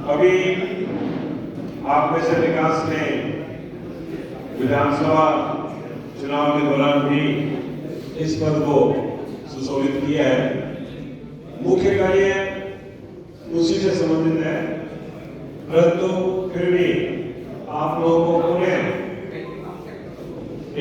अभी आप में से विकास ने विधानसभा चुनाव के दौरान भी इस पद को सुशोभित किया है। मुख्य कार्य उसी से संबंधित है, परंतु फिर भी आप लोगों को पुनः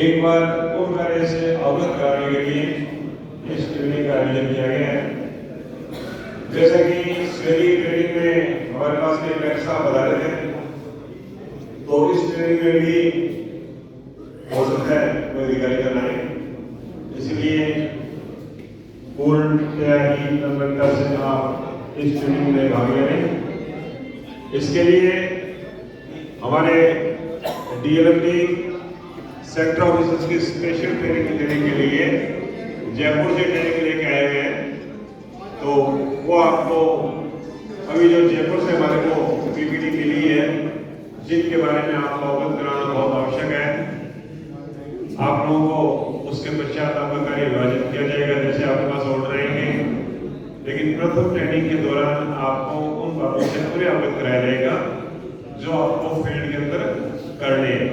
एक बार उन कार्य से अवगत कराने के लिए इस ट्रेनिंग का आयोजन किया गया है। जैसा कि शहरी ट्रेनिंग में हमारे पास के पैसा बता रहे थे, तो इस ट्रेनिंग में भी हो सकता है कोई अधिकारी करना है, इसलिए पूर्ण तैयारी तत्परता से आप इस ट्रेनिंग में भाग ले रहे हैं। इसके लिए हमारे डीएलएमडी सेक्टर ऑफिसर्स की स्पेशल ट्रेनिंग देने के लिए जयपुर से ट्रेनिंग लेके आए हुए हैं। तो वो आपको अभी जो जयपुर से हमारे को पीपीटी मिली है, जिनके बारे में आपको अवगत कराना बहुत आवश्यक है। आप लोगों को उसके पश्चात आपका कार्य विभाजित किया जाएगा, जैसे आपके पास ऑर्डर आएंगे, लेकिन प्रथम ट्रेनिंग के दौरान आपको उन बातों से पूरे अवगत कराया जाएगा जो आपको फील्ड के अंदर करने हैं।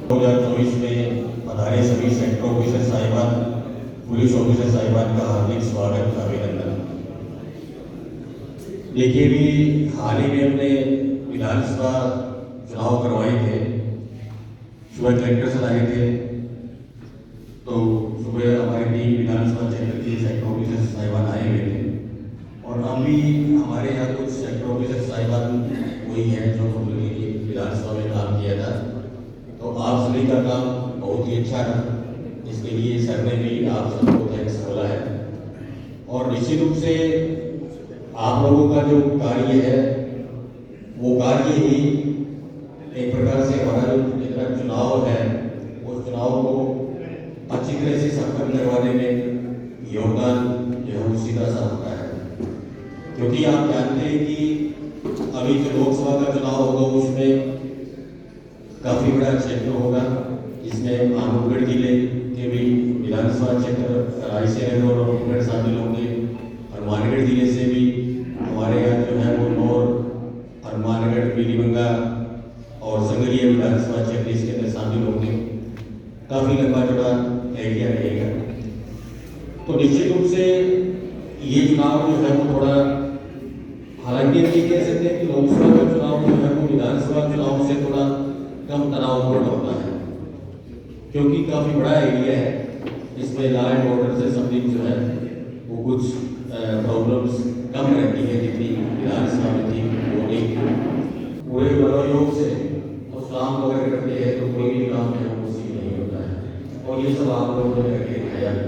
2024 में पधारे सभी सेक्टर ऑफिसर साहिबान, पुलिस ऑफिसर साहिबान का हार्दिक स्वागत, अभिनंदन। देखिए, भी हाल ही में हमने विधानसभा चुनाव करवाए थे। सुबह कलेक्टर से आए थे, तो सुबह हमारे 3 विधानसभा क्षेत्र के सेक्टर ऑफिसर साहिबान आए हुए थे, और अभी हमारे यहाँ कुछ सेक्टर ऑफिसर साहिबान वही हैं जो हमने विधानसभा में काम किया था। तो आप सभी का काम बहुत ही अच्छा रहा, इसके लिए सर ने भी आप सबको थैंक्स बोला है। और निश्चित रूप से आप लोगों का जो कार्य है वो कार्य ही एक प्रकार से हमारा जो जितना चुनाव है उस चुनाव को अच्छी तरह से संपन्न करवाने में योगदान जो है वो सीधा सा होता है। क्योंकि आप जानते हैं कि अभी जो लोकसभा का चुनाव होगा उसमें काफ़ी बड़ा क्षेत्र होगा, जिसमें मानवगढ़ जिले के भी विधानसभा क्षेत्र रायसेन और अनूपगढ़ शामिल होंगे। हनुमानगढ़ जिले से भी हमारे यहाँ जो है वो नौर, हनुमानगढ़, पीलीबंगा और संगरिया विधानसभा क्षेत्र इसके अंदर शामिल होंगे। काफ़ी लंबा चौड़ा एरिया रहेगा। तो निश्चित रूप से ये चुनाव जो है वो थोड़ा, हालांकि ये कह सकते हैं कि लोकसभा का चुनाव जो है वो विधानसभा चुनाव से थोड़ा कम तनावपूर्ण होता है, क्योंकि काफ़ी बड़ा एरिया है। इसमें लॉ एंड ऑर्डर से संबंधित जो है वो कुछ प्रॉब्लम्स कम रहती है, जितनी विधानसभा में थी वो नहीं। पूरे मनोयोग से उस काम को अगर करते हैं तो कोई भी काम है वो उसी नहीं होता है, और ये सब आप लोगों ने करके दिखाया है।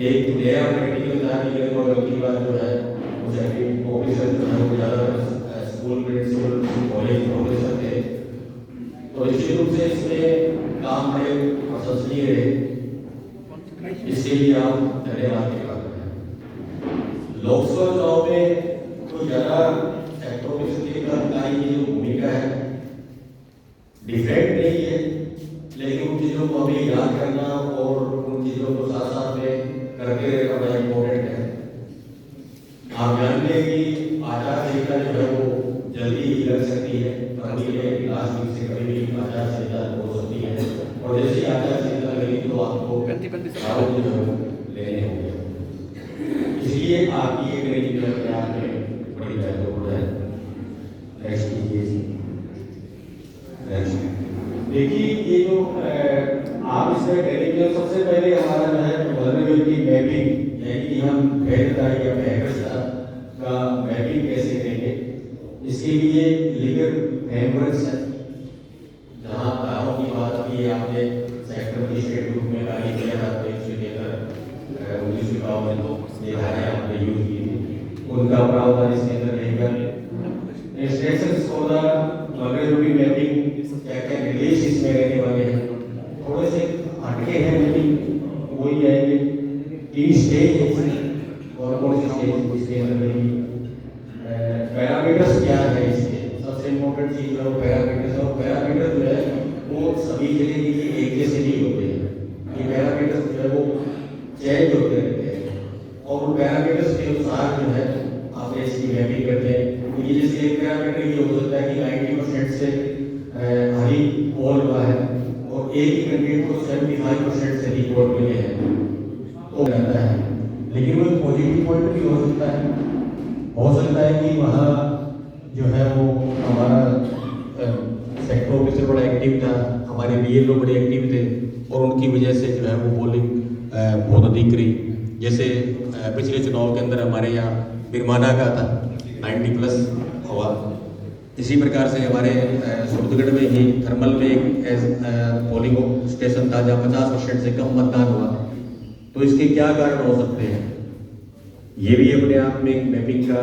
एक नया प्रैक्टिकल जाने के और की बात जो है वो सेक्रेटरी ऑफिसर जो है वो ज़्यादा स्कूल प्रिंसिपल, कॉलेज प्रोफेसर थे, तो निश्चित रूप से इसमें काम बड़े प्रशंसनीय रहे। इसके लिए आप धन्यवाद के पात्र हैं। लोकसभा चुनाव में तो ज़्यादा सेक्टर ऑफिसर के कर्मचारी की जो भूमिका है डिफरेंट नहीं है, लेकिन उन चीज़ों को हमें याद करना और उन चीज़ों को साथ साथ में करते रहना बड़ा इम्पोर्टेंट है। आप जानते हैं कि आचार संहिता जो है वो जल्दी ही लग सकती है, कभी लास्ट वीक से कभी भी आचार संहिता हो सकती है, और जैसे ही आचार संहिता लगी तो आपको रावत जो है लेने होंगे। इसलिए आपकी ये ट्रेनिंग जो है आपने बड़ी महत्वपूर्ण है। नेक्स्ट कीजिए। देखिए, ये जो आप इसमें ट्रेनिंग में सबसे पहले हमारा जो है वल्नरेबिलिटी मैपिंग, यानी कि हम भेदभाव या भयग्रस्तता का मैपिंग कैसे करेंगे, इसके लिए लीगल फ्रेमवर्क्स है। जहाँ दावों की बात की आपने सेक्टर की स्टेट ग्रुप में गाड़ी किया था, तो 1951 में देखा है आपने यूज की थी, उनका प्रावधान इसके अंदर रहेगा। Instructions for the vulnerability mapping, क्या क्या निर्देश इसमें रहने वाले हैं, थोड़े से हटके हैं लेकिन वही आएंगे। 3 स्टेज है इसमें, और कौन से स्टेज इसके अंदर रहेंगी, पैरामीटर्स क्या है इसके, सबसे इम्पोर्टेंट चीज है पैरामीटर्स। और पैरामीटर जो है वो सभी जगह के लिए एक जैसे नहीं होते हैं, ये पैरामीटर्स जो है वो चेंज होते रहते हैं, और पैरामीटर्स के अनुसार जो है आप इसकी मैपिंग करते हैं। ये जैसे एक पैरामीटर कैंडिडेट ये हो सकता है कि 90% से हाई पोल हुआ है और एक ही कैंडिडेट को 75% से ही वोट मिले हैं तो रहता है। लेकिन वो पॉजिटिव पॉइंट भी हो सकता है कि वहाँ जो है वो हमारा सेक्टर ऑफिसर बड़ा एक्टिव था, हमारे BLO बड़े एक्टिव थे और उनकी वजह से जो है वो पोलिंग बहुत अधिक रही। जैसे पिछले चुनाव के अंदर हमारे यहाँ बिरमाना का था 90+ हुआ। इसी प्रकार से हमारे सूरतगढ़ में ही थर्मल में एक पोलिंग स्टेशन था जहाँ 50% से कम मतदान हुआ। तो इसके क्या कारण हो सकते हैं, ये भी अपने आप में एक मैपिंग का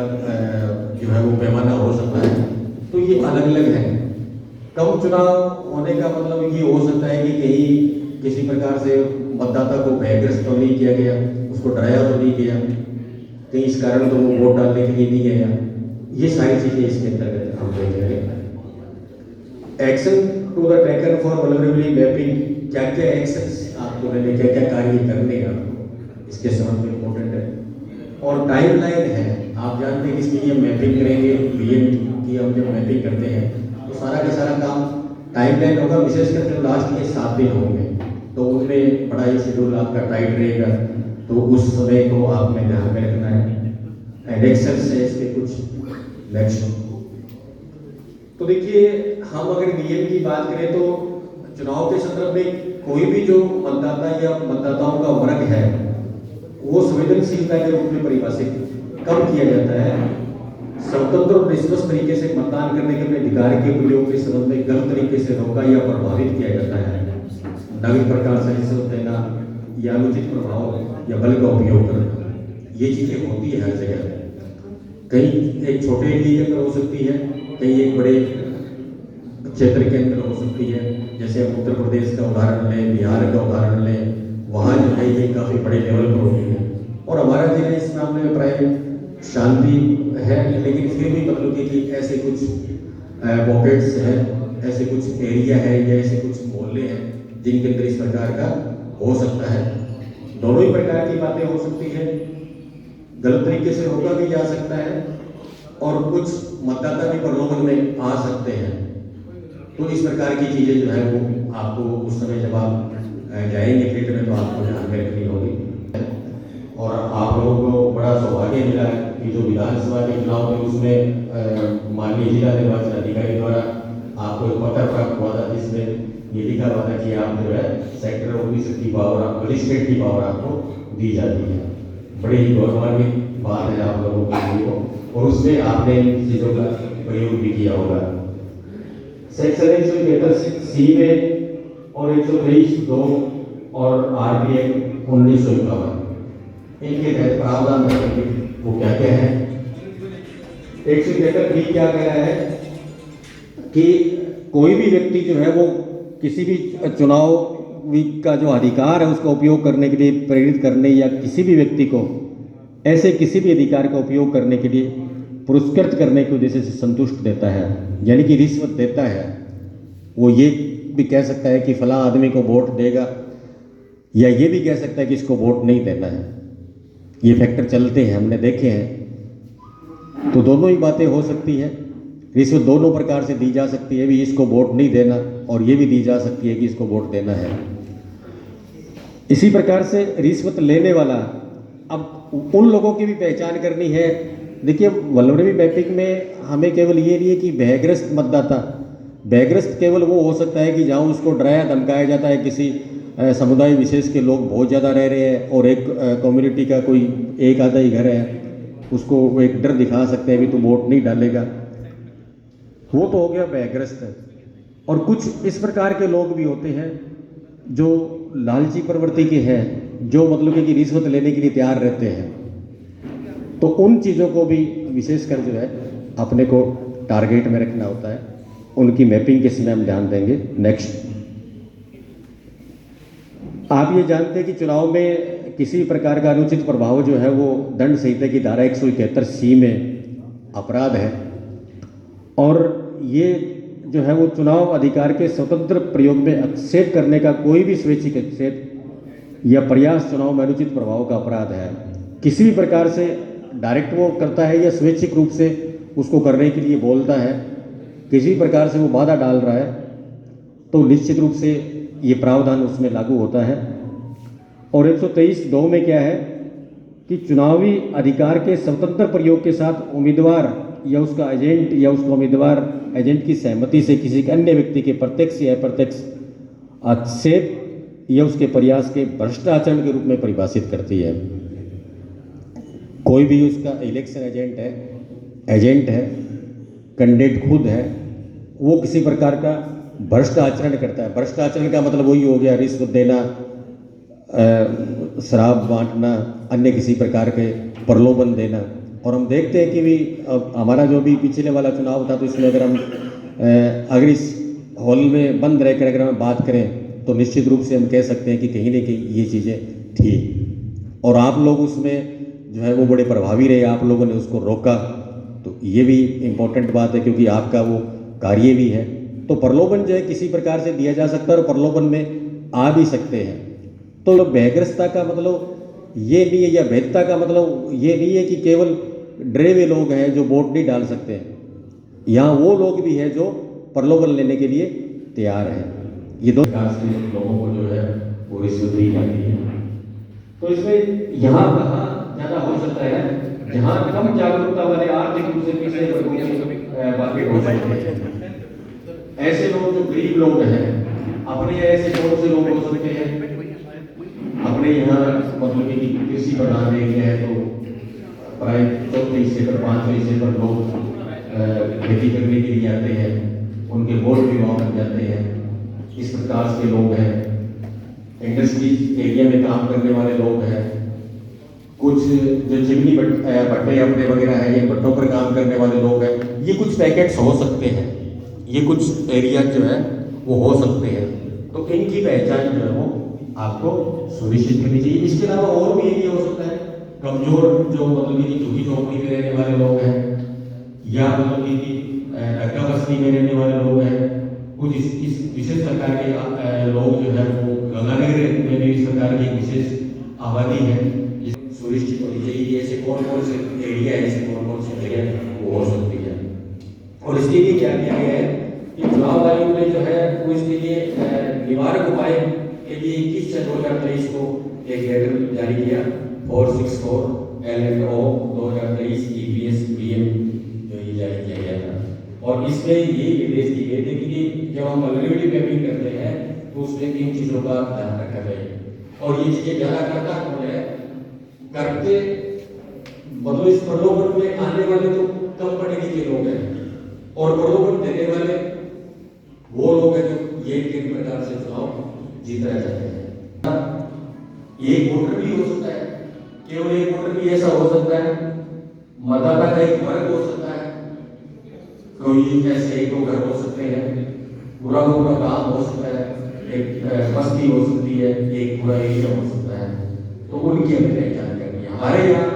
जो है वो पैमाना हो सकता है। तो ये अलग अलग है। कम चुनाव होने का मतलब ये हो सकता है कि कहीं किसी प्रकार से मतदाता को भयग्रस्त तो नहीं किया गया, उसको डराया तो नहीं गया, कहीं इस कारण तो वो वोट डालने के लिए नहीं गया। ये सारी चीजें इसके अंतर्गत हम देखेंगे। Action to the taken for vulnerability mapping, क्या क्या एक्शंस आपको लेने, क्या क्या कार्य करने हैं आपको, इसके संबंध में इम्पोर्टेंट है। और टाइमलाइन है, आप जानते हैं कि इसके लिए मैपिंग करेंगे, BM की हम जब मैपिंग करते हैं तो सारा का सारा काम टाइमलाइन होगा, विशेषकर जब लास्ट के 7 दिन होंगे तो उनमें बड़ा ही शेड्यूल आपका टाइट रहेगा। तो उस समय को आपने ध्यान में रखना है। इलेक्शन से इसके कुछ नेक्स्ट, तो देखिए हम अगर BM की बात करें तो चुनाव के संदर्भ में कोई भी जो मतदाता या मतदाताओं का वर्ग है वो संवेदनशीलता के रूप में परिभाषित कम किया जाता है। स्वतंत्र और निष्पक्ष तरीके से मतदान करने के अपने अधिकार के प्रयोग के संबंध में गलत तरीके से रोका या प्रभावित किया जाता है। नागरिक प्रकार से रिश्वत देना या अनुचित प्रभाव या बल का उपयोग करना, ये चीजें होती है हर जगह। कहीं एक छोटे एरिया के अंदर हो सकती है, कहीं एक बड़े क्षेत्र के अंदर हो सकती है। जैसे हम उत्तर प्रदेश का उदाहरण लें, बिहार का उदाहरण लें, वहाँ जो है ये काफ़ी बड़े लेवल पर होती है। और हमारा जिला इस मामले में प्राय शांति है, लेकिन फिर भी मतलब कि ऐसे कुछ पॉकेट्स हैं, ऐसे कुछ एरिया है या ऐसे कुछ मोहल्ले हैं जिनके अंदर इस प्रकार का हो सकता है। दोनों ही प्रकार की बातें हो सकती है, गलत तरीके से रोका भी जा सकता है और कुछ मतदाता भी प्रलोभन में आ सकते हैं। तो इस प्रकार की चीजें जो है वो आपको उस समय जब आप जाएंगे फील्ड में तो आपको ध्यान में रखनी होगी। और आप लोगों को बड़ा सौभाग्य मिला है कि जो विधानसभा के चुनाव में उसमें माननीय जिला निर्वाचन अधिकारी द्वारा आपको एक पत्र प्राप्त हुआ था जिसमें ये लिखा हुआ था कि आप जो है सेक्टर 19 की पावर, मजिस्ट्रेट की पावर आपको दी जाती है। बड़ी ही गौरवान्वित बात है आप लोगों के लिए, और उसमें आपने इन चीज़ों का प्रयोग भी किया होगा। सेक्शन 173C में और 123(2) और RBA 1951 इनके तहत प्रावधान है, वो क्या क्या है। 173 क्या कह रहा है कि कोई भी व्यक्ति जो है वो किसी भी चुनाव का जो अधिकार है उसका उपयोग करने के लिए प्रेरित करने या किसी भी व्यक्ति को ऐसे किसी भी अधिकार का उपयोग करने के लिए पुरस्कृत करने के उद्देश्य से संतुष्ट देता है, यानी कि रिश्वत देता है। वो ये भी कह सकता है कि फला आदमी को वोट देगा, या ये भी कह सकता है कि इसको वोट नहीं देना है। ये फैक्टर चलते हैं, हमने देखे हैं। तो दोनों ही बातें हो सकती हैं। रिश्वत दोनों प्रकार से दी जा सकती है, भी इसको वोट नहीं देना, और ये भी दी जा सकती है कि इसको वोट देना है। इसी प्रकार से रिश्वत लेने वाला, अब उन लोगों की भी पहचान करनी है। देखिए वल्नरेबिलिटी मैपिंग में हमें केवल ये नहीं है कि भयग्रस्त मतदाता, भयग्रस्त केवल वो हो सकता है कि जहाँ उसको डराया धमकाया जाता है, किसी समुदाय विशेष के लोग बहुत ज़्यादा रह रहे हैं और एक कम्युनिटी का कोई एक आधा ही घर है, उसको वो एक डर दिखा सकते हैं भी तू वोट नहीं डालेगा, वो तो हो गया भयग्रस्त। और कुछ इस प्रकार के लोग भी होते हैं जो लालची प्रवृत्ति के हैं, जो मतलब कि रिश्वत लेने के लिए तैयार रहते हैं। तो उन चीज़ों को भी विशेषकर जो है अपने को टारगेट में रखना होता है, उनकी मैपिंग के समय हम ध्यान देंगे। नेक्स्ट, आप ये जानते हैं कि चुनाव में किसी प्रकार का अनुचित प्रभाव जो है वो दंड संहिता की धारा 171C में अपराध है, और ये जो है वो चुनाव अधिकार के स्वतंत्र प्रयोग में हस्तक्षेप करने का कोई भी स्वैच्छिक हस्तक्षेप या प्रयास चुनाव में अनुचित प्रभाव का अपराध है। किसी भी प्रकार से डायरेक्ट वो करता है या स्वैच्छिक रूप से उसको करने के लिए बोलता है, किसी प्रकार से वो बाधा डाल रहा है, तो निश्चित रूप से ये प्रावधान उसमें लागू होता है। और 123(2) में क्या है कि चुनावी अधिकार के स्वतंत्र प्रयोग के साथ उम्मीदवार या उसका एजेंट या उसका उम्मीदवार एजेंट की सहमति से किसी अन्य व्यक्ति के प्रत्यक्ष या अप्रत्यक्ष आक्षेप या उसके प्रयास के भ्रष्ट आचरण के रूप में परिभाषित करती है। कोई भी उसका इलेक्शन एजेंट है, कैंडिडेट खुद है, वो किसी प्रकार का भ्रष्ट आचरण करता है। भ्रष्ट आचरण का मतलब वही हो गया रिश्वत देना, शराब बांटना, अन्य किसी प्रकार के प्रलोभन देना। और हम देखते हैं कि भी अब हमारा जो भी पिछले वाला चुनाव था, तो इसमें अगर इस हॉल में बंद रहकर अगर हम बात करें तो निश्चित रूप से हम कह सकते हैं कि कहीं ना कहीं ये चीज़ें थी, और आप लोग उसमें जो है वो बड़े प्रभावी रहे, आप लोगों ने उसको रोका। तो ये भी इम्पोर्टेंट बात है, क्योंकि आपका वो कार्य भी है। तो प्रलोभन जो है किसी प्रकार से दिया जा सकता है और प्रलोभन में आ भी सकते हैं। तो भयग्रस्तता का मतलब ये नहीं है, या भेदता का मतलब ये नहीं है कि केवल डरे हुए लोग हैं जो वोट नहीं डाल सकते हैं। यहाँ वो लोग भी हैं जो प्रलोभन लेने के लिए तैयार हैं। ये दो प्रकार से लोगों को जो है वो रिश्वत दी जाती है। तो इसमें यहाँ कहाँ ज़्यादा हो सकता है, जहाँ कम जागरूकता वाले आर्थिक रूप से पिछड़े वर्गों की बातें हो सकती है। ऐसे लोग जो गरीब लोग हैं, अपने ऐसे कौन से लोग हो सकते हैं, अपने यहाँ मतलब कि कृषि प्रधान एरिया है, तो प्राय 4 हिस्से पर 5 हिस्से पर लोग खेती करने के लिए आते हैं, उनके वोट भी वहाँ बन जाते हैं। इस प्रकार के लोग हैं। इंडस्ट्रीज एरिया में काम करने वाले लोग हैं, कुछ जो चिमनी भट्टे अपने वगैरह है, ये भट्टों पर काम करने वाले लोग हैं। ये कुछ पैकेट्स हो सकते हैं, ये कुछ एरिया जो है वो हो सकते हैं। तो इनकी पहचान जो है वो आपको सुनिश्चित करनी चाहिए। इसके अलावा और भी एरिया हो सकता है, कमजोर जो मतलब कि झुग्गी झोंपड़ी में रहने वाले लोग हैं, या मतलब कि ढक्का बस्ती में रहने वाले लोग हैं। कुछ इस विशेष प्रकार के लोग जो है वो गंगानगर में भी इस प्रकार की विशेष आबादी है, सुनिश्चित होनी चाहिए। ऐसे कौन कौन से एरिया है, ऐसे कौन कौन से जगह वो हो सकती है। और इसके लिए क्या किया गया है कि चुनाव आयोग ने जो है वो इसके लिए निवारक उपाय के लिए 21 छः 2023 को एक लेटर जारी किया, 464 LNO 2023 EPS PM जो ये जारी किया गया था। और इसमें ये निर्देश दिए गए थे कि जब हम वल्नरेबिलिटी मैपिंग करते हैं तो उसमें किन चीज़ों का ध्यान रखा जाए। और ये चीज़ें ज़्यादा करता कौन है, करते मतलब इस प्रलोभन में आने वाले तो कम पढ़े लिखे लोग हैं, और प्रलोभन देने वाले वो लोग हैं जो ये किस प्रकार से चुनाव जीतना चाहते हैं। एक वोटर भी हो सकता है, केवल एक वोटर भी ऐसा हो सकता है, मतदाता का एक वर्ग हो सकता है, कोई ऐसे एक दो घर हो सकते हैं, पूरा पूरा गांव हो सकता है, एक बस्ती हो सकती है, एक पूरा एरिया हो सकता है। तो उनकी हमें पहचान करनी है। हमारे यहाँ